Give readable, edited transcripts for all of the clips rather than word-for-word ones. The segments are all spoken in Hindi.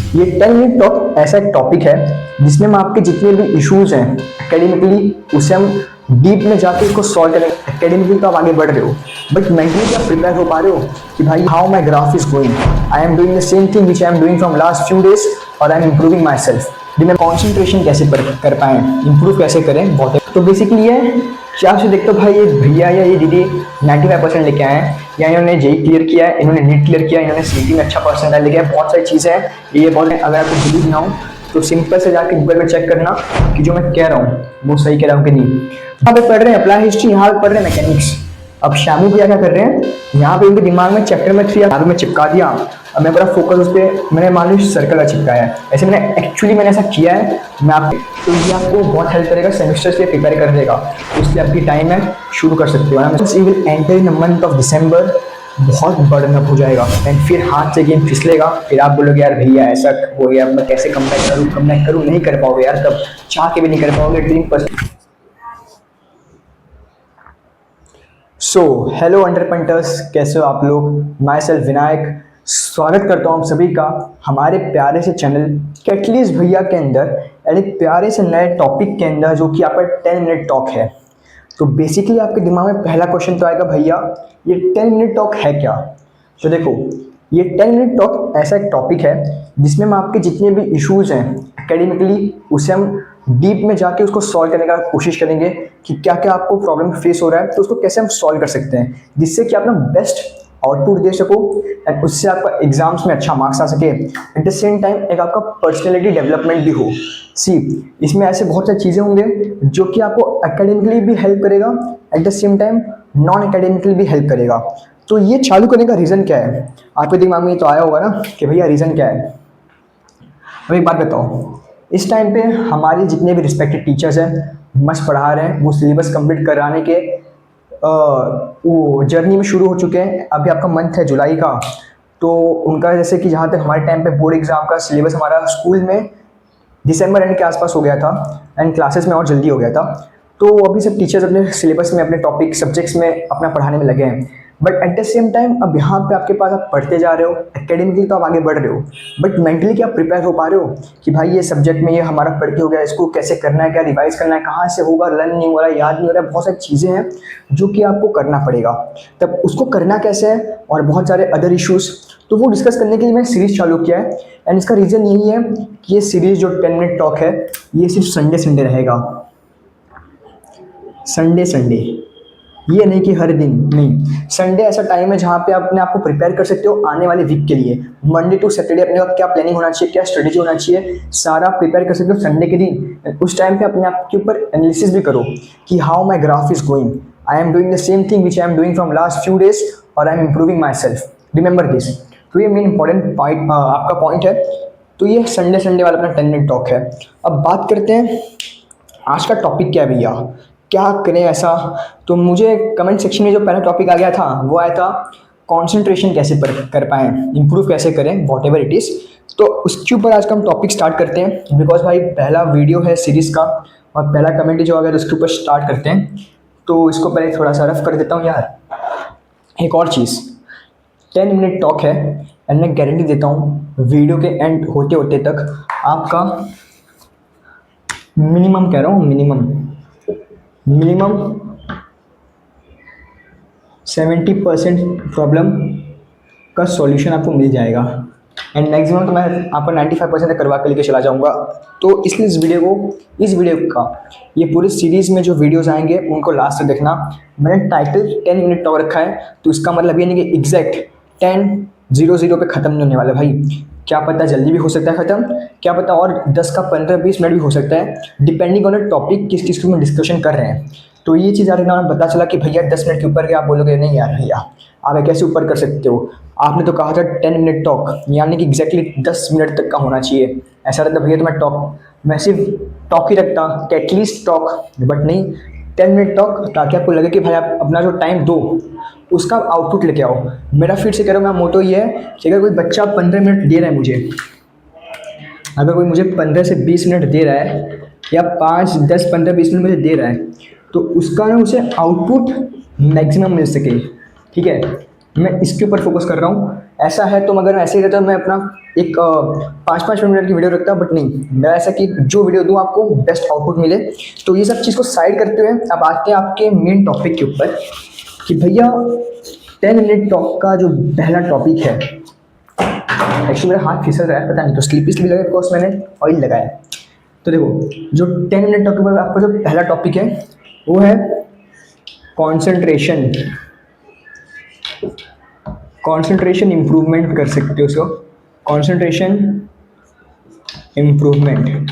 ये 10 मिनट टॉक ऐसा एक टॉपिक है जिसमें हम आपके जितने भी इश्यूज हैं एकेडमिकली उसे हम डीप में जाके उसको सॉल्व करेंगे। एकेडमिकली तो आप आगे बढ़ रहे हो बट मेंटली क्या प्रिपेयर हो पा रहे हो कि भाई how my graph is going, I am doing the same thing which I am doing from last few days और I am improving myself. मैं कॉन्सेंट्रेशन कैसे कर पाएँ, इंप्रूव कैसे करें, बहुत तो बेसिकली ये क्या आपसे देखते हो भाई ये भैया या ये दीदी 95% लेके आए हैं, या इन्होंने जेई क्लियर किया है, इन्होंने नीट क्लियर किया है, इन्होंने सीटी में अच्छा परसेंटाइल लेके आए, बहुत सारी चीज़ें हैं। ये बहुत अगर आपको बिलीव ना हो तो सिंपल से जाके गूगल में चेक करना कि जो मैं कह रहा हूँ वो सही कह रहा हूँ कि नहीं। यहाँ पे पढ़ रहे हैं अप्लाई हिस्ट्री, यहाँ पे पढ़ रहे हैं मैकेनिक्स। अब शामू भैया क्या कर रहे हैं, यहाँ पे उनके दिमाग में चैप्टर में 3 यहाँ पे मैं चिपका दिया। अब मैं बड़ा फोकस उस पर मैंने मान लो सर्कल का चिपकाया है, ऐसे मैंने ऐसा किया है। मैं आप तो ये आपको बहुत हेल्प करेगा, सेमेस्टर्स के लिए प्रिपेयर कर देगा। उसके आपकी टाइम है, शुरू कर सकते हो। You will enter in the month of December, बहुत बर्डन अप हो जाएगा एंड फिर हाथ से गेम फिसलेगा। फिर आप बोलोगे यार भैया ऐसा हो गया, मैं कैसे कम बैक करूँ, नहीं कर पाओगे यार, तब चाह के भी नहीं कर पाओगे। Dream person. So hello under punters, कैसे हो आप लोग। माई सेल्फ विनायक, स्वागत करता हूँ आप सभी का हमारे प्यारे से चैनल कैटलिस्ट भैया के अंदर, यानी प्यारे से नए टॉपिक के अंदर जो कि आपका 10 मिनट टॉक है। तो बेसिकली आपके दिमाग में पहला क्वेश्चन तो आएगा भैया ये 10 मिनट टॉक है क्या। तो देखो ये 10 मिनट टॉक ऐसा एक टॉपिक है जिसमें हम आपके जितने भी इश्यूज हैं एकेडमिकली उसे हम डीप में जाके उसको सॉल्व करने का कोशिश करेंगे कि क्या क्या आपको प्रॉब्लम फेस हो रहा है, तो उसको कैसे हम सॉल्व कर सकते हैं जिससे कि आप ना बेस्ट आउटपुट दे सको एंड उससे आपका एग्जाम्स में अच्छा मार्क्स आ सके। एट द सेम टाइम एक आपका पर्सनैलिटी डेवलपमेंट भी हो। इसमें ऐसे बहुत सारी चीज़ें होंगे जो कि आपको एकेडमिकली भी हेल्प करेगा, at the same time non academically भी हेल्प करेगा। तो ये चालू करने का रीज़न क्या है, आपके दिमाग में ये तो आया होगा ना कि भैया रीज़न क्या है। अब एक बात बताओ, इस टाइम पे हमारे जितने भी रिस्पेक्टेड टीचर्स हैं मस्त पढ़ा रहे हैं, वो सिलेबस कंप्लीट कराने के वो जर्नी में शुरू हो चुके हैं। अभी आपका मंथ है जुलाई का, तो उनका जैसे कि जहाँ तक हमारे टाइम पे बोर्ड एग्जाम का सिलेबस हमारा स्कूल में दिसंबर एंड के आसपास हो गया था एंड क्लासेस में और जल्दी हो गया था। तो अभी सब टीचर्स अपने सिलेबस में अपने टॉपिक सब्जेक्ट्स में अपना पढ़ाने में लगे हैं। But at the same time अब यहाँ पे आपके पास आप पढ़ते जा रहे हो, एकेडमिकली तो आप आगे बढ़ रहे हो बट मेंटली क्या प्रिपेयर हो पा रहे हो कि भाई ये सब्जेक्ट में ये हमारा पढ़ के हो गया, इसको कैसे करना है, क्या रिवाइज करना है, कहाँ से होगा, लर्न नहीं हो रहा, याद नहीं हो रहा है। बहुत सारी चीज़ें हैं जो कि आपको करना पड़ेगा। तब उसको करना कैसे है और बहुत सारे अदर इशूज़, तो वो डिस्कस करने के लिए मैंने सीरीज़ चालू किया है। एंड इसका रीज़न यही है कि ये सीरीज़ जो 10 मिनट टॉक है ये सिर्फ संडे रहेगा। संडे, ये नहीं कि हर दिन नहीं। संडे ऐसा टाइम है जहाँ पे आप अपने आप को प्रिपेयर कर सकते हो आने वाले वीक के लिए। मंडे टू सैटरडे अपने आप क्या प्लानिंग होना चाहिए, क्या स्ट्रेटेजी होना चाहिए, सारा प्रिपेयर कर सकते हो संडे के दिन। उस टाइम पे अपने आप के ऊपर एनालिसिस भी करो कि how my graph is going, I am doing the same thing which I am doing from last few days और I am improving myself. Remember this. तो ये मेन इंपॉर्टेंट आपका पॉइंट है। तो ये संडे वाला अपना 10 मिनट टॉक है। अब बात करते हैं आज का टॉपिक क्या है भैया, क्या करें ऐसा। तो मुझे कमेंट सेक्शन में जो पहला टॉपिक आ गया था वो आया था कंसंट्रेशन कैसे कर पाएँ, इंप्रूव कैसे करें, वॉट एवर इट इज़। तो उसके ऊपर आज का हम टॉपिक स्टार्ट करते हैं बिकॉज भाई पहला वीडियो है सीरीज़ का और पहला कमेंट जो आ गया तो उसके ऊपर स्टार्ट करते हैं। तो इसको पहले थोड़ा सा रफ कर देता हूँ यार। एक और चीज़, 10 मिनट टॉक है एंड मैं गारंटी देता हूँ वीडियो के एंड होते होते तक आपका मिनिमम कह रहा हूँ मिनिमम 70% प्रॉब्लम का सॉल्यूशन आपको मिल जाएगा एंड मैक्सिमम तो मैं आपको 95% तक करवा के लेके चला जाऊंगा। तो इसलिए इस वीडियो का ये पूरी सीरीज़ में जो वीडियोस आएंगे उनको लास्ट तक देखना। मैंने टाइटल 10 मिनट टॉक रखा है तो इसका मतलब ये नहीं कि एग्जैक्ट 10:00 पे ख़त्म नहीं होने वाला भाई। क्या पता जल्दी भी हो सकता है ख़त्म, क्या पता और 10 का 15-20 मिनट भी हो सकता है, डिपेंडिंग ऑन द टॉपिक किस चीज़ को हम डिस्कशन कर रहे हैं। तो ये चीज़ यार ना पता चला कि भैया 10 मिनट के ऊपर के आप बोलोगे नहीं यार भैया आप कैसे ऊपर कर सकते हो, आपने तो कहा था 10 मिनट टॉक यानी कि एग्जैक्टली 10 मिनट तक का होना चाहिए। ऐसा रहता भैया तो मैं सिर्फ टॉक ही रखता, एटलीस्ट टॉक, बट नहीं 10 मिनट टॉक, ताकि आपको लगे कि भाई आप अपना जो टाइम दो उसका आउटपुट लेके आओ। मेरा फिर से कह रहा हूँ मैं मोटो ये है कि अगर कोई बच्चा 15 मिनट दे रहा है मुझे, अगर कोई मुझे 15 से 20 मिनट दे रहा है या 5, 10, 15, 20 मिनट मुझे दे रहा है तो उसका ना उसे आउटपुट मैक्सिमम मिल सके। ठीक है, मैं इसके ऊपर फोकस कर रहा हूँ ऐसा है तो मगर ऐसे ही रहता मैं अपना एक 5-5 मिनट की वीडियो रखता, बट नहीं, मैं ऐसा कि जो वीडियो दूँ आपको बेस्ट आउटपुट मिले। तो ये सब चीज़ को साइड करते हुए अब आते हैं आपके मेन टॉपिक के ऊपर कि भैया 10 मिनट टॉक का जो पहला टॉपिक है, एक्चुअली मेरा हाथ फिसल रहा है, पता नहीं तो स्लीप इसलिए लगा बिकॉज मैंने ऑयल लगाया। तो देखो, जो 10 मिनट टॉक के ऊपर आपका जो पहला टॉपिक है वो है कॉन्सेंट्रेशन। कॉन्सेंट्रेशन इम्प्रूवमेंट कर सकते हो उसको, कॉन्सेंट्रेशन इम्प्रूवमेंट।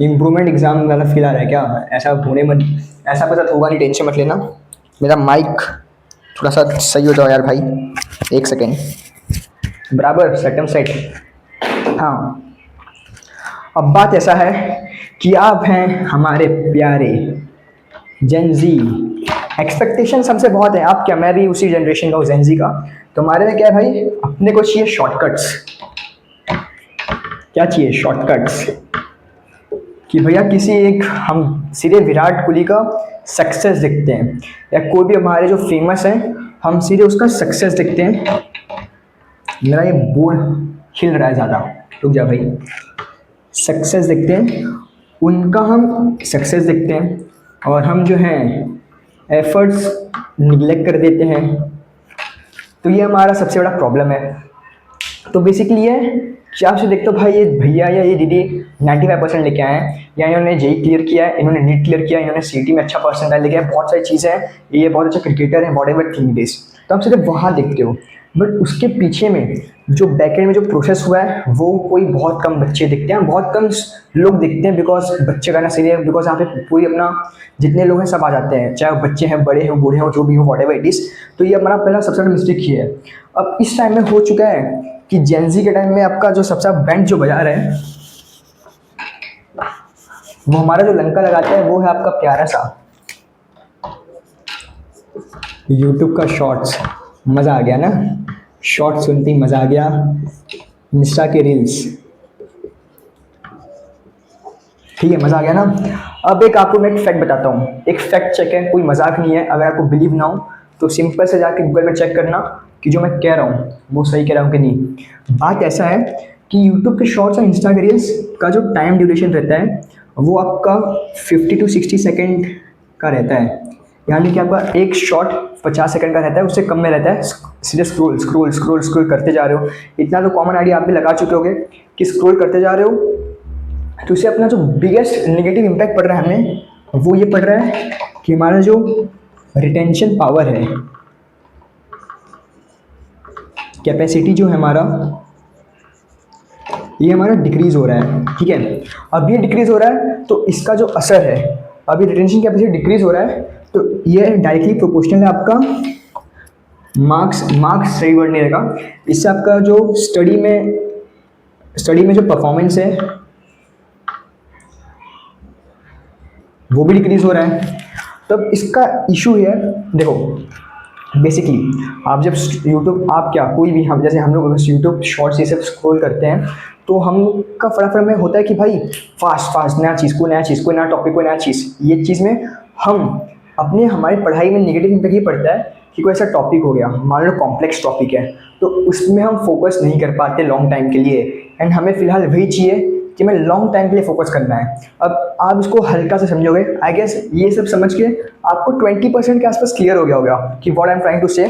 इम्प्रूवमेंट एग्जाम वाला फील आ रहा है क्या? ऐसा होने मत, ऐसा पता होगा नहीं, टेंशन मत लेना। मेरा माइक थोड़ा सा सही हो जाओ यार भाई, एक सेकेंड, बराबर सेकंड सेट। हाँ, अब बात ऐसा है कि आप हैं हमारे प्यारे जेन जी। एक्सपेक्टेशन हमसे बहुत है, आप क्या, मैं भी उसी जनरेशन का हूँ जेन जी का। तो हमारे में क्या है भाई, अपने को चाहिए शॉर्टकट्स। क्या चाहिए? शॉर्टकट्स। कि भैया किसी एक, हम सीधे विराट कोहली का सक्सेस देखते हैं या कोई भी हमारे जो फेमस हैं, हम सीधे उसका सक्सेस देखते हैं। मेरा ये बोर्ड हिल रहा है ज़्यादा, रुक जा भाई। सक्सेस देखते हैं उनका, हम सक्सेस देखते हैं और हम जो हैं एफर्ट्स निगलेक्ट कर देते हैं। तो ये हमारा सबसे बड़ा प्रॉब्लम है। तो बेसिकली ये कि आपसे देखते हो भाई, ये भैया या ये दीदी 95% लेके आए हैं, या इन्होंने जेई क्लियर किया है, इन्होंने नीट क्लियर किया है, इन्होंने सीटी में अच्छा परसेंटाइल लेके आए, बहुत सारी चीज़ें हैं, ये बहुत अच्छा क्रिकेटर है, what ever thing it is. तो आप सिर्फ वहाँ देखते हो, बट उसके पीछे में जो बैकएंड में जो प्रोसेस हुआ है वो कोई बहुत कम बच्चे दिखते हैं, बहुत कम लोग दिखते हैं। बिकॉज बच्चे का ना सही है, बिकॉज यहाँ पे पूरी अपना जितने लोग हैं सब आ जाते हैं, चाहे वो बच्चे हैं, बड़े हों, बूढ़े हों, जो भी हो, वॉट एवर इट इज़। तो ये हमारा पहला सबसे बड़ा मिस्टेक ही है। अब इस टाइम में हो चुका है कि जेनजी के टाइम में आपका जो सबसे बैंड जो बजा रहा है वो हमारा जो लंका लगाता है वो है आपका प्यारा सा यूट्यूब का शॉर्ट्स। मज़ा आ गया ना, शॉर्ट्स सुनते ही मज़ा आ गया। इंस्टा के रील्स, ठीक है, मज़ा आ गया ना। अब एक आपको मैं एक फैक्ट बताता हूँ, एक फैक्ट चेक है, कोई मजाक नहीं है। अगर आपको बिलीव ना हो तो सिंपल से जाके गूगल में चेक करना कि जो मैं कह रहा हूँ वो सही कह रहा हूँ कि नहीं। बात ऐसा है कि यूट्यूब के शॉर्ट्स और इंस्टा के रील्स का जो टाइम ड्यूरेशन रहता है वो आपका 50 to 60 सेकेंड का रहता है। यानी कि आपका एक शॉट 50 सेकंड का रहता है, उससे कम में रहता है। सीधे स्क्रोल स्क्रोल स्क्रोल स्क्रोल करते जा रहे हो। इतना तो कॉमन आइडिया आप भी लगा चुके होगे कि स्क्रोल करते जा रहे हो तो इससे अपना जो बिगेस्ट नेगेटिव इम्पैक्ट पड़ रहा है हमें, वो ये पड़ रहा है कि हमारा जो रिटेंशन पावर है, कैपेसिटी जो है हमारा, ये हमारा डिक्रीज हो रहा है। ठीक है, अब ये डिक्रीज हो रहा है तो इसका जो असर है, अभी रिटेंशन कैपेसिटी डिक्रीज हो रहा है तो ये डायरेक्टली प्रोपोर्शनल है आपका मार्क्स सही वर्ड नहीं रहेगा, इससे आपका जो स्टडी में जो परफॉर्मेंस है वो भी डिक्रीज हो रहा है। तब इसका इशू है, देखो बेसिकली आप जब यूट्यूब, आप क्या कोई भी, हम जैसे हम लोग यूट्यूब शॉर्ट्स ये सब स्क्रॉल करते हैं तो हम का फटाफट में होता है कि भाई फास्ट नया चीज़, कोई नया चीज़, कोई नया टॉपिक, कोई नया चीज़। ये चीज़ में हम अपने हमारी पढ़ाई में नेगेटिव इम्पैक्ट ये पड़ता है कि कोई ऐसा टॉपिक हो गया, मान लो कॉम्प्लेक्स टॉपिक है, तो उसमें हम फोकस नहीं कर पाते लॉन्ग टाइम के लिए। एंड हमें फ़िलहाल वही चाहिए कि मैं लॉन्ग टाइम के लिए फोकस करना है। अब आप इसको हल्का से समझोगे, आई गेस ये सब समझ के आपको 20% के आसपास क्लियर हो गया होगा कि what I am trying to say.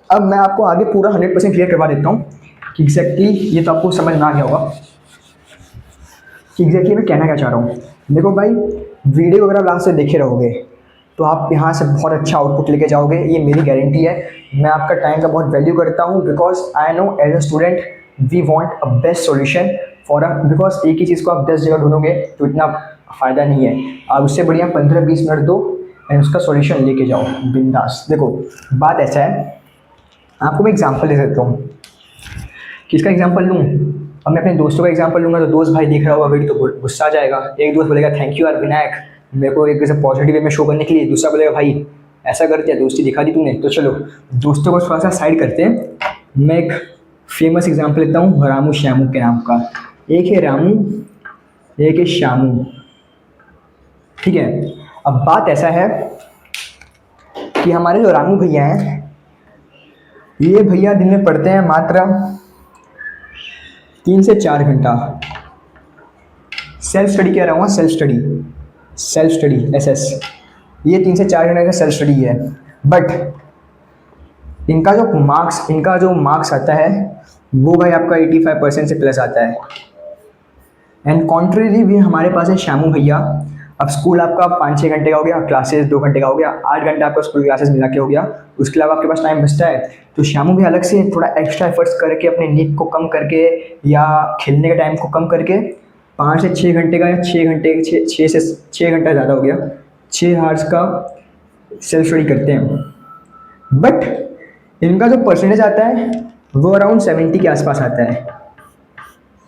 अब मैं आपको आगे पूरा 100% क्लियर करवा देता हूँ कि एग्जैक्टली ये तो आपको समझ में आ गया होगा कि एग्जैक्टली मैं कहना क्या चाह रहा हूँ। देखो भाई, वीडियो अगर आप लास्ट से देखे रहोगे तो आप यहाँ से बहुत अच्छा आउटपुट लेके जाओगे, ये मेरी गारंटी है। मैं आपका टाइम का बहुत वैल्यू करता हूँ because I know as a student we want a best solution for because एक ही चीज़ को आप 10 जगह ढूंढोगे तो इतना फ़ायदा नहीं है। आप उससे बढ़िया 15-20 मिनट दो एंड उसका सॉल्यूशन लेके जाओ बिंदास। देखो बात ऐसा है, आपको मैं एग्जांपल दे देता हूँ। किसका एग्जांपल लूँ? अब मैं अपने दोस्तों का एग्जांपल लूँगा तो दोस्त भाई देख रहा होगा वीडियो तो गुस्सा आ जाएगा। एक दोस्त बोलेगा थैंक यू यार विनायक, मेरे को एक ऐसे पॉजिटिव वे में शो करने के लिए। दूसरा बोलेगा भाई ऐसा कर दिया, दोस्ती दिखा दी तूने। तो चलो दोस्तों को थोड़ा सा साइड करते हैं। मैं एक फेमस एग्जांपल लेता हूँ रामू श्यामू के नाम का। एक है रामू, एक है श्यामू। ठीक है, अब बात ऐसा है कि हमारे जो रामू भैया हैं ये भैया दिन में पढ़ते हैं मात्र 3 से 4 घंटा। सेल्फ स्टडी कह रहा हूँ, self study, self study SS। ये 3 से 4 घंटे का सेल्फ स्टडी है। बट इनका जो मार्क्स आता है वो भाई आपका 85% से प्लस आता है। एंड कॉन्ट्रेरी भी हमारे पास है श्यामू भैया। अब स्कूल आपका 5-6 घंटे का हो गया, क्लासेस 2 घंटे का हो गया, 8 घंटे आपका स्कूल क्लासेस मिला के हो गया। उसके अलावा आपके पास टाइम बचता है तो श्यामू भी अलग से थोड़ा एक्स्ट्रा एफर्ट्स करके अपने नींद को कम करके या खेलने के टाइम को कम करके 5 से 6 घंटे का या 6 घंटे 6 से 6 घंटा ज़्यादा हो गया, 6 आवर्स का सेल्फ स्टडी करते हैं। बट इनका जो परसेंटेज आता है वो अराउंड 70 के आसपास आता है,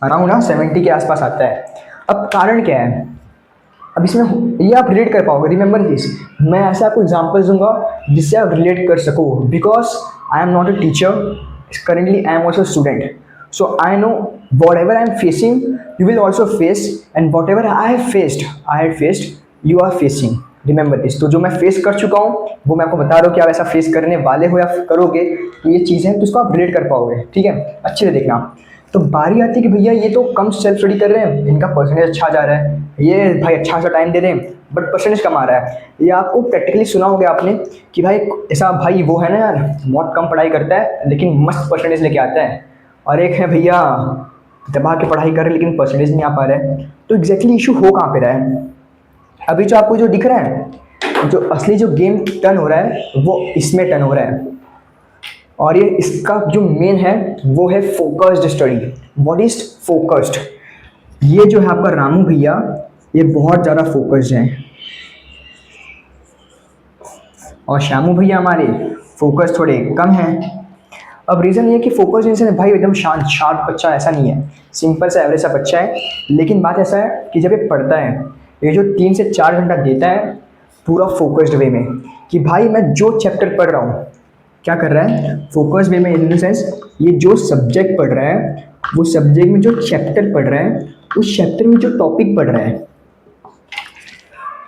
अराउंड 70 के आसपास आता है। अब कारण क्या है, अब इसमें ये आप रिलेट कर पाओगे। रिमेंबर दिस, मैं ऐसे आपको एग्जांपल्स दूंगा जिससे आप रिलेट कर सको, because I am not a teacher, currently I am also student. So I know whatever I am facing you will also face, and whatever I had faced you are facing. Remember this, तो जो मैं फेस कर चुका हूँ वो मैं आपको बता रहा हूँ कि आप ऐसा फेस करने वाले हो या करोगे, तो ये चीज़ें तो इसको आप रिलेट कर पाओगे। ठीक है, अच्छे से देखना। तो बारी आती है कि भैया ये तो कम सेल्फ स्टडी कर रहे हैं, इनका परसेंटेज अच्छा जा रहा है, ये भाई अच्छा सा टाइम दे रहे हैं बट परसेंटेज कम आ रहा है। ये आपको प्रैक्टिकली सुना होगा आपने कि भाई ऐसा भाई वो है ना यार, बहुत कम पढ़ाई करता है लेकिन मस्त परसेंटेज लेके आता है, और एक है भैया दबा के पढ़ाई कर रहे लेकिन परसेंटेज नहीं आ पा रहा है। तो एग्जैक्टली इशू हो कहाँ पे रहा है? अभी जो आपको जो दिख रहा है, जो असली जो गेम टर्न हो रहा है वो इसमें टर्न हो रहा है, और ये इसका जो मेन है वो है focused study. What is focused? ये जो है आपका रामू भैया, ये बहुत ज़्यादा फोकस्ड हैं, और श्यामू भैया हमारे फोकस थोड़े कम हैं। अब रीज़न ये है कि फोकस जैसे भाई एकदम शांत शार्प बच्चा ऐसा नहीं है, सिंपल सा एवरेज सा बच्चा है। लेकिन बात ऐसा है कि जब ये पढ़ता है, ये जो 3 से 4 घंटा देता है पूरा फोकस्ड वे में, कि भाई मैं जो चैप्टर पढ़ रहा हूँ, क्या कर रहा है फोकस वे में, इन द सेंस ये जो सब्जेक्ट पढ़ रहा है, वो सब्जेक्ट में जो चैप्टर पढ़ रहा है, उस चैप्टर में जो टॉपिक पढ़ रहा है,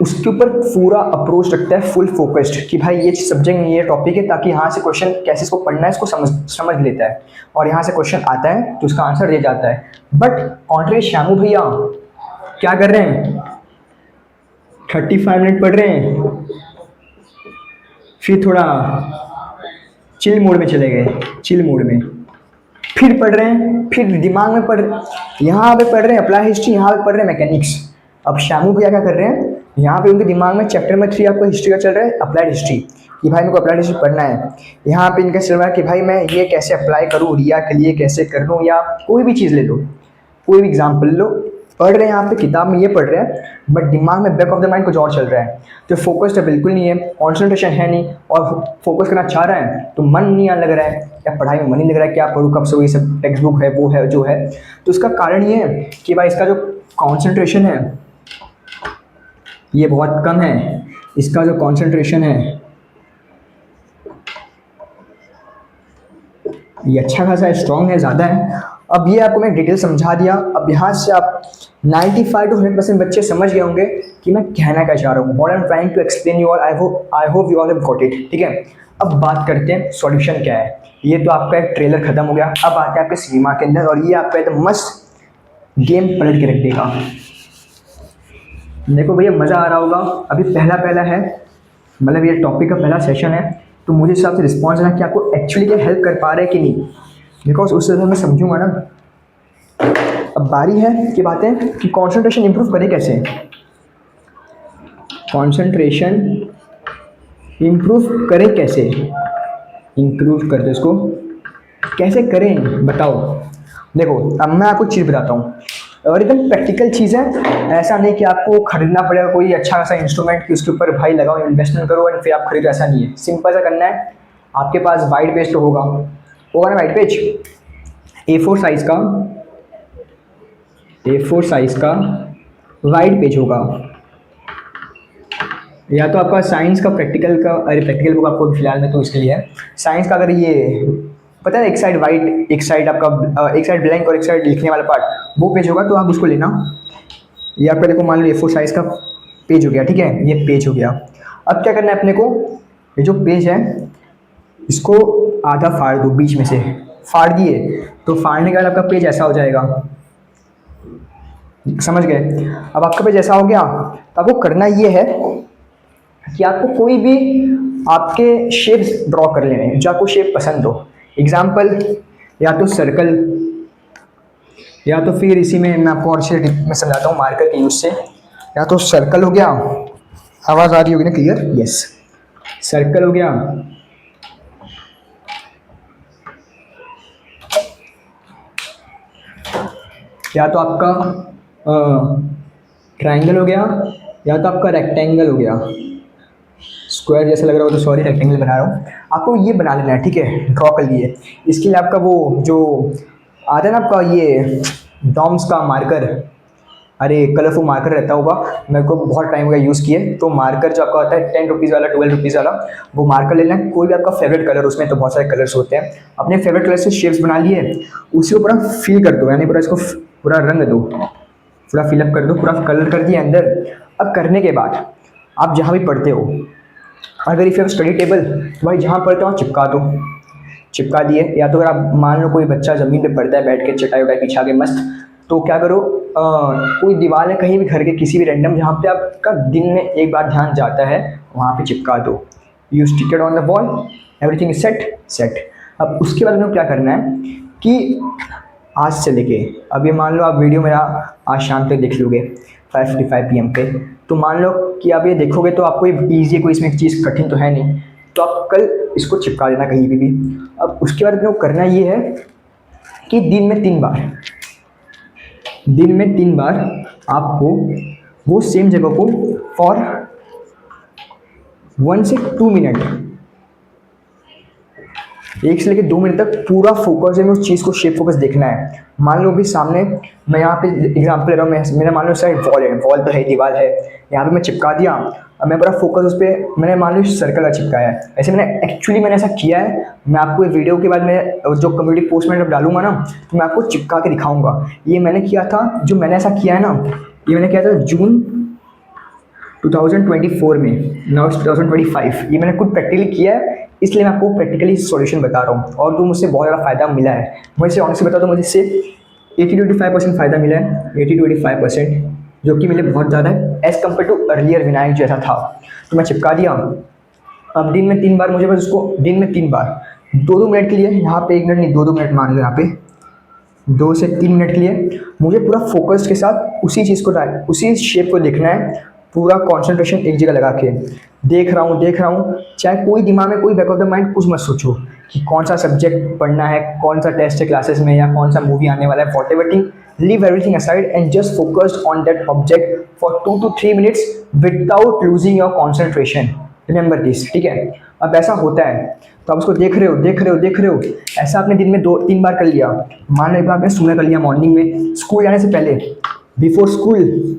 उसके ऊपर पूरा अप्रोच रखता है, फुल फोकस्ड, कि भाई ये सब्जेक्ट में ये टॉपिक है, ताकि यहाँ से क्वेश्चन कैसे इसको पढ़ना है इसको समझ लेता है, और यहाँ से क्वेश्चन आता है तो उसका आंसर दे जाता है। बट कॉन्ट्री श्यामू भैया क्या कर रहे हैं, 35 मिनट पढ़ रहे हैं, फिर थोड़ा चिल मोड में चले गए, चिल मोड में फिर पढ़ रहे हैं, फिर दिमाग में यहाँ पे पढ़ रहे हैं अप्लाई हिस्ट्री, यहाँ पे पढ़ रहे हैं मैकेनिक्स। अब श्यामू भैया क्या कर रहे हैं, यहाँ पे उनके दिमाग में चैप्टर में 3 आपको हिस्ट्री का चल रहा है, अप्लाइड हिस्ट्री, कि भाई मेरे को अप्लाइड हिस्ट्री पढ़ना है। यहाँ पे इनका चल रहा है कि भाई मैं ये कैसे अप्लाई करूँ, रिया के लिए कैसे कर लूँ, या कोई भी चीज़ ले लो, कोई भी एग्जाम्पल लो, पढ़ रहे हैं यहाँ पे किताब में ये पढ़ रहे हैं, बट दिमाग में बैक ऑफ द माइंड कुछ और चल रहा है। तो फोकस तो बिल्कुल नहीं है, कॉन्सेंट्रेशन है नहीं, और फोकस करना चाह रहा है तो मन नहीं लग रहा है, या पढ़ाई में मन नहीं लग रहा है, क्या पढ़ूँ कब से, ये सब टेक्स्ट बुक है वो है जो है। तो इसका कारण ये है कि भाई इसका जो कॉन्सेंट्रेशन है ये बहुत कम है, इसका जो कॉन्सेंट्रेशन है ये अच्छा खासा स्ट्रॉन्ग है, ज़्यादा है। अब ये आपको मैं डिटेल समझा दिया। अब यहाँ से आप 95 to 100% बच्चे समझ गए होंगे कि मैं कहना क्या चाह रहा हूँ, what I am trying to explain you all. I hope you all have got it. ठीक है, अब बात करते हैं सॉल्यूशन क्या है। ये तो आपका एक ट्रेलर खत्म हो गया, अब आते हैं आपके सिनेमा के अंदर, और ये आपका एकदम मस्त गेम पलट के रख देगा। देखो भैया मज़ा आ रहा होगा, अभी पहला है, मतलब ये टॉपिक का पहला सेशन है, तो मुझे हिसाब से रिस्पॉन्स है कि आपको एक्चुअली क्या हेल्प कर पा रहे हैं कि नहीं, बिकॉज उससे मैं समझूंगा ना। अब बारी है कि बातें कि कंसंट्रेशन इंप्रूव करें कैसे, कंसंट्रेशन इंप्रूव करें कैसे, इंप्रूव करते इसको कैसे करें बताओ। देखो अब मैं आपको चीज़ बताता हूँ, और एकदम प्रैक्टिकल चीज़ है, ऐसा नहीं कि आपको खरीदना पड़ेगा कोई अच्छा खासा इंस्ट्रूमेंट कि उसके ऊपर भाई लगाओ इन्वेस्टमेंट करो और फिर आप खरीदो, ऐसा नहीं है। सिंपल सा करना है, आपके पास वाइट पेज तो होगा ना, वाइट पेज A4 साइज़ का वाइट पेज होगा, या तो आपका साइंस का प्रैक्टिकल का, अरे प्रैक्टिकल बुक आपको फिलहाल में तो इसके लिए है साइंस का। अगर ये पता है एक साइड वाइट, एक साइड आपका एक साइड ब्लैंक और एक साइड लिखने वाला पार्ट, वो पेज होगा, तो आप उसको लेना। ये आपका देखो मान लो A4 साइज़ का पेज हो गया, ठीक है, ये पेज हो गया। अब क्या करना है अपने को, ये जो पेज है इसको आधा फाड़ दो बीच में से, फाड़ दिए तो फाड़ने के बाद आपका पेज ऐसा हो जाएगा, समझ गए। अब आपका पेज ऐसा हो गया तो आपको करना ये है कि आपको कोई भी आपके शेप्स ड्रॉ कर लेने हैं जो आपको शेप पसंद हो। एग्जाम्पल, या तो सर्कल, या तो फिर इसी में मैं आपको और अच्छे में समझाता हूँ मार्कर के यूज से। या तो सर्कल हो गया, आवाज़ आ रही होगी ना क्लियर? यस, सर्कल हो गया, या तो आपका ट्रायंगल हो गया, या तो आपका रेक्टेंगल हो गया। स्क्वायर जैसा लग रहा हो तो सॉरी, रेक्टेंगल बना रहा हूँ। आपको ये बना लेना है, ठीक है, ड्रॉ कर लिए। इसके लिए आपका वो जो आता है ना आपका ये डॉम्स का मार्कर, अरे कलरफुल मार्कर रहता होगा, मेरे को बहुत टाइम का यूज़ किए। तो मार्कर जो आपका होता है 10 रुपीज़ वाला, 12 रुपीज़ वाला, वो मार्कर लेना है। कोई भी आपका फेवरेट कलर, उसमें तो बहुत सारे कलर्स होते हैं, अपने फेवरेट कलर से शेप्स बना लिए, उसी को पूरा फिल कर दो, यानी पूरा इसको पूरा रंग दो, पूरा फिलअप कर दो, पूरा कलर कर दिया अंदर। अब करने के बाद आप जहाँ भी पढ़ते हो, अगर if you have study table तो भाई जहाँ पढ़ते हो वहाँ चिपका दो, चिपका दिए। या तो अगर आप मान लो कोई बच्चा ज़मीन पे पढ़ता है बैठ के चटाई वटाई बिछा के मस्त, तो क्या करो, कोई दीवार है कहीं भी घर के किसी भी रैंडम जहाँ पे आपका दिन में एक बार ध्यान जाता है वहाँ पे चिपका दो। You stick it on the wall, everything is set set. अब उसके बाद में क्या करना है कि आज से लेके, अब ये मान लो आप वीडियो मेरा आज शाम तक देख लोगे 5:55 PM पे, तो मान लो कि आप ये देखोगे तो आपको ये ईजी है, कोई इसमें चीज़ कठिन तो है नहीं, तो आप कल इसको चिपका देना कहीं भी। अब उसके बाद में करना ये है कि दिन में 3 बार आपको वो सेम जगह को फॉर 1 से 2 मिनट, 1 से लेकर 2 मिनट तक पूरा फोकस है, उस चीज़ को शेप फोकस देखना है। मान लो भी सामने मैं यहाँ पे एग्जांपल ले रहा हूँ, मेरा मान लो साइड वॉल है, वॉल तो है, दीवार है, यहाँ पे मैं चिपका दिया। अब मैं पूरा फोकस उस पर, मैंने मान लो सर्कल का चिपकाया है। ऐसे मैंने ऐसा किया है, मैं आपको वीडियो के बाद में जो कम्युनिटी पोस्ट में जब डालूंगा ना, तो मैं आपको चिपका के दिखाऊंगा। ये मैंने किया था, जो मैंने ऐसा किया है ना, ये मैंने किया था जून 2024 में, नाउ 2025। ये मैंने खुद प्रैक्टिकली किया है, इसलिए मैं आपको प्रैक्टिकली सॉल्यूशन बता रहा हूँ, और तो मुझसे बहुत ज़्यादा फ़ायदा मिला है। मुझे ऑनेस्टली बता दो, मुझे इससे 80-85% फ़ायदा मिला है, 80-85%, जो कि मेरे बहुत ज़्यादा है as compare to earlier Vinayak जैसा था। तो मैं चिपका दिया। अब दिन में 3 बार मुझे बस उसको, दिन में 3 बार 2-2 मिनट के लिए, यहाँ पे 1 मिनट नहीं 2-2 मिनट मान लो, यहाँ पे 2 से 3 मिनट के लिए मुझे पूरा फोकस के साथ उसी चीज़ को, उसी शेप को देखना है, पूरा कंसंट्रेशन एक जगह लगा के देख रहा हूँ। चाहे कोई दिमाग में कोई बैक ऑफ द माइंड कुछ मत सोचो कि कौन सा सब्जेक्ट पढ़ना है, कौन सा टेस्ट है क्लासेस में, या कौन सा मूवी आने वाला है, what ever thing, leave everything aside and just focused on that object for 2 to 3 minutes without losing your concentration. Remember this, ठीक है। अब ऐसा होता है तो आप उसको देख रहे हो, ऐसा आपने दिन में 2-3 बार कर लिया। मान लो एक बार आपने सुबह कर लिया, मॉर्निंग में स्कूल जाने से पहले, बिफोर स्कूल,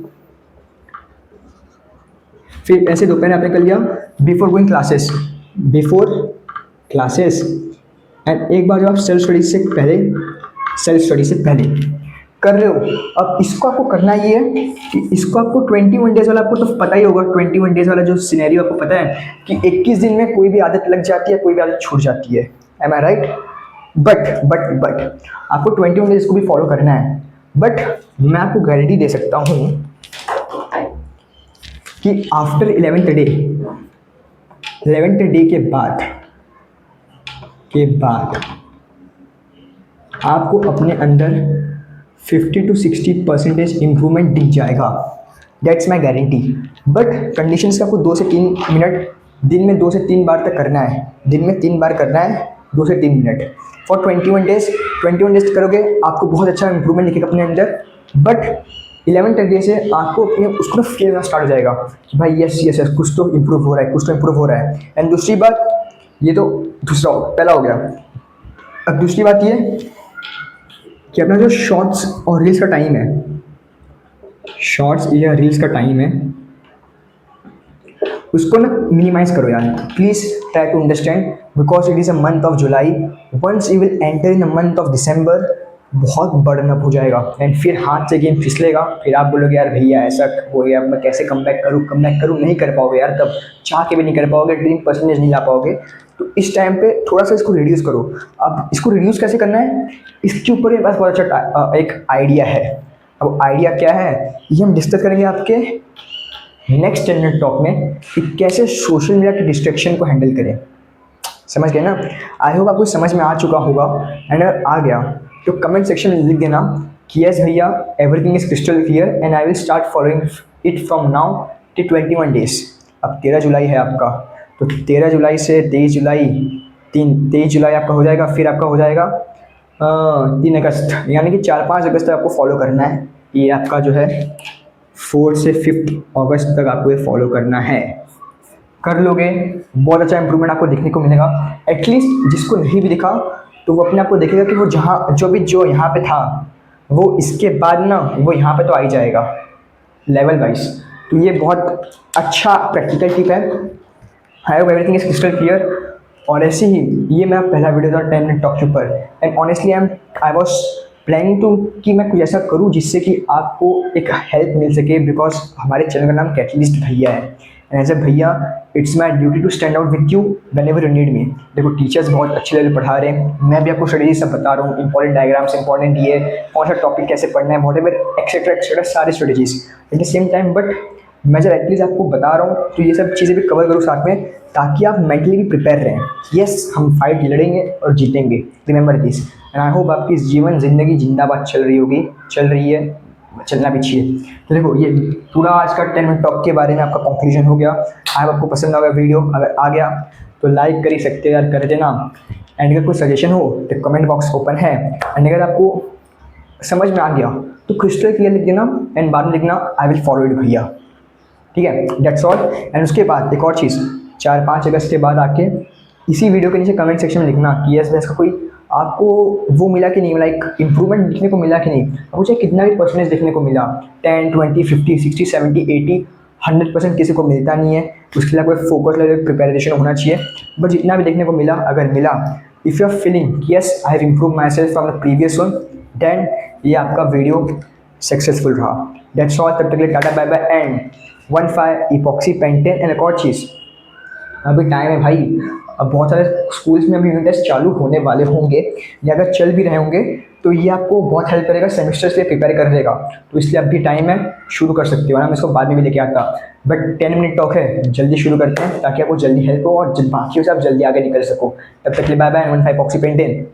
फिर ऐसे दोपहर आपने कर लिया बिफोर गोइंग क्लासेस, एंड एक बार जब आप सेल्फ स्टडी से पहले कर रहे हो। अब इसको आपको करना ये है कि इसको आपको 21 डेज वाला, आपको तो पता ही होगा 21 डेज वाला जो सिनेरियो आपको पता है कि 21 दिन में कोई भी आदत लग जाती है, कोई भी आदत छूट जाती है, एम आई राइट? बट आपको 21 डेज को भी फॉलो करना है। बट मैं आपको गारंटी दे सकता हूँ कि आफ्टर 11th डे के बाद आपको अपने अंदर 50 to 60% इम्प्रूवमेंट दिख जाएगा। That's my guarantee. But conditions का आपको 2 से 3 मिनट दिन में 2 से 3 बार तक करना है, 2 से 3 मिनट फॉर 21 डेज। 21 डेज करोगे आपको बहुत अच्छा इंप्रूवमेंट दिखेगा अपने अंदर। बट 11th डे से आपको अपने उसको फील करना स्टार्ट हो जाएगा कि भाई यस कुछ तो इम्प्रूव हो रहा है, एंड दूसरी बात, ये तो पहला हो गया। अब दूसरी बात ये कि अपना जो शॉर्ट्स और रील्स का टाइम है, उसको ना मिनिमाइज करो यार, please try to understand, because it is a month of July. Once you will enter in the month of December, बहुत बर्डन अप हो जाएगा, एंड फिर हाथ से गेम फिसलेगा। फिर आप बोलोगे यार भैया ऐसा हो गया, मैं कैसे कम बैक करूँ, नहीं कर पाओगे यार, तब चाह के भी नहीं कर पाओगे, ड्रीम परसेंटेज नहीं ला पाओगे। तो इस टाइम पे थोड़ा सा इसको रिड्यूस करो। अब इसको रिड्यूस कैसे करना है, इसके ऊपर मेरे पास बहुत अच्छा एक आइडिया है। अब आइडिया क्या है ये हम डिस्कस करेंगे आपके नेक्स्ट 10 मिनट टॉक में कि कैसे सोशल मीडिया की डिस्ट्रैक्शन को हैंडल करें। समझ गए ना? आई होप आपको समझ में आ चुका होगा। एंड अगर आ गया तो कमेंट सेक्शन में लिख देना कि यस भैया everything is crystal clear and I will start following it from now till 21 days. अब 13 जुलाई है आपका, तो 13 जुलाई से 23 जुलाई 23 जुलाई आपका हो जाएगा, फिर आपका हो जाएगा 3 अगस्त, यानी कि 4-5 अगस्त तक आपको फॉलो करना है। ये आपका जो है 4 से 5 अगस्त तक आपको ये फॉलो करना है। कर लोगे बहुत अच्छा इंप्रूवमेंट आपको देखने को मिलेगा। एटलीस्ट जिसको नहीं भी दिखा तो वो अपने आप को देखेगा कि वो जो यहाँ पे था वो इसके बाद ना वो यहाँ पे तो आ ही जाएगा लेवल वाइज। तो ये बहुत अच्छा प्रैक्टिकल टिप है। I hope everything is crystal clear. और ऐसे ही ये मेरा पहला वीडियो था 10 मिनट टॉक के ऊपर and honestly I was planning to कि मैं कुछ ऐसा करूं जिससे कि आपको एक हेल्प मिल सके, बिकॉज हमारे चैनल का नाम कैटलिस्ट भैया है। एंड एज ए भैया it's my duty to stand out with you whenever you need me. देखो टीचर्स बहुत अच्छे लेवल पढ़ा रहे हैं, मैं भी आपको स्ट्रेटेजी सब बता रहा हूँ, इंपॉर्टेंट डायग्राम्स, इंपॉर्टेंट ये कौन सा टॉपिक कैसे पढ़ना है, वॉट एवर एक्सेट्रा सारी strategies at the same time. But मैं जब एटलीस्ट आपको बता रहा हूँ तो ये सब चीज़ें भी कवर करूँ साथ में, ताकि आप मेंटली भी प्रिपेयर रहें। यस हम फाइट लड़ेंगे और जीतेंगे, remember this. And I hope आपकी जीवन ज़िंदगी जिंदाबाद चल रही होगी, चल रही है, चलना भी चाहिए। तो देखो ये पूरा आज का 10 मिनट टॉक के बारे में आपका कंक्लूजन हो गया। आई होप आपको पसंद आ गया वीडियो। अगर आ गया तो लाइक कर ही सकते हो यार, कर देना। एंड अगर कोई सजेशन हो तो कमेंट बॉक्स ओपन है। एंड अगर आपको समझ में आ गया तो क्रिस्टल क्लियर लिख देना एंड बाद में लिखना आई विल फॉलो इट भैया, ठीक है? That's all. एंड उसके बाद एक और चीज़, 4-5 अगस्त के बाद आके इसी वीडियो के नीचे कमेंट सेक्शन में लिखना कि यस इसका कोई आपको वो मिला कि नहीं, लाइक इंप्रूवमेंट दिखने को मिला कि नहीं। मुझे कितना भी परसेंटेज देखने को मिला, 10, 20, 50, 60, 70, 80, 100% किसी को मिलता नहीं है। उसके लिए कोई फोकस लेवल प्रिपरेशन होना चाहिए। बट जितना भी देखने को मिला, अगर मिला, if you are feeling yes I have improve myself from the previous one, then ये आपका वीडियो सक्सेसफुल रहा। That's all. तब तक के लिए tata bye bye and 1,5 epoxy pentane. And एक और चीज़, अभी टाइम है भाई, अब बहुत सारे स्कूल्स में अभी यूनिट टेस्ट चालू होने वाले होंगे या अगर चल भी रहे होंगे तो ये आपको बहुत हेल्प करेगा, सेमेस्टर्स के लिए प्रिपेयर कर देगा। तो इसलिए अभी टाइम है, शुरू कर सकते हो ना, मैं इसको बाद में भी लेके आता। बट 10 मिनट टॉक है, जल्दी शुरू करते हैं ताकि आपको जल्दी हेल्प हो और बाकी से आप जल्दी आगे निकल सको। तब तक के लिए बाय बाय, 1,5 इपॉक्सी पेंटेन।